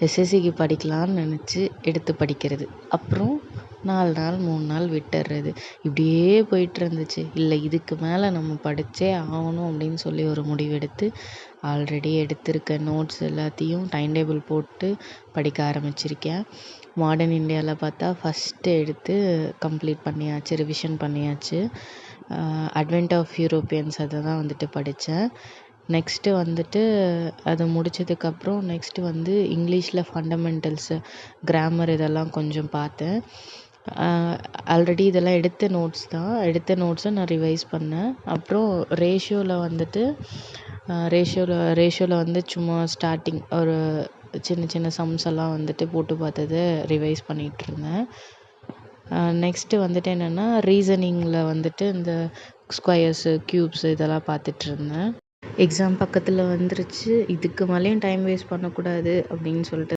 எஸ்எஸ்சிக்கு படிக்கலான்னு நினச்சி எடுத்து படிக்கிறது. அப்புறம் 4 நாள் 3 நாள் விட்டுறது. இப்படியே போயிட்டுருந்துச்சு. இல்லை இதுக்கு மேலே நம்ம படித்தே ஆகணும் அப்படின்னு சொல்லி ஒரு முடிவெடுத்து ஆல்ரெடி எடுத்திருக்க நோட்ஸ் எல்லாத்தையும் டைம் டேபிள் போட்டு படிக்க ஆரம்பிச்சிருக்கேன். மாடர்ன் இந்தியாவில் பார்த்தா ஃபஸ்ட்டு எடுத்து கம்ப்ளீட் பண்ணியாச்சு, ரிவிஷன் பண்ணியாச்சு. அட்வென்ட் ஆஃப் யூரோப்பியன்ஸ் அதை தான் வந்துட்டு படித்தேன். நெக்ஸ்ட்டு வந்துட்டு அதை முடித்ததுக்கப்புறம் நெக்ஸ்ட்டு வந்து இங்கிலீஷில் ஃபண்டமெண்டல்ஸு, கிராமர் இதெல்லாம் கொஞ்சம் பார்த்தேன். ஆல்ரெடி இதெல்லாம் எடுத்த நோட்ஸ் தான். எடுத்த நோட்ஸை நான் ரிவைஸ் பண்ணேன். அப்புறம் ரேஷியோவில் வந்துட்டு ரேஷியோவில் வந்து சும்மா ஸ்டார்டிங் ஒரு சின்ன சின்ன சம்ஸ் எல்லாம் வந்துட்டு போட்டு பார்த்ததை ரிவைஸ் பண்ணிகிட்ருந்தேன். நெக்ஸ்ட்டு வந்துட்டு என்னென்னா ரீசனிங்கில் வந்துட்டு இந்த ஸ்கொயர்ஸு, க்யூப்ஸு இதெல்லாம் பார்த்துட்ருந்தேன். எக்ஸாம் பக்கத்தில் வந்துருச்சு. இதுக்கு மேலேயும் டைம் வேஸ்ட் பண்ணக்கூடாது அப்படின்னு சொல்லிட்டு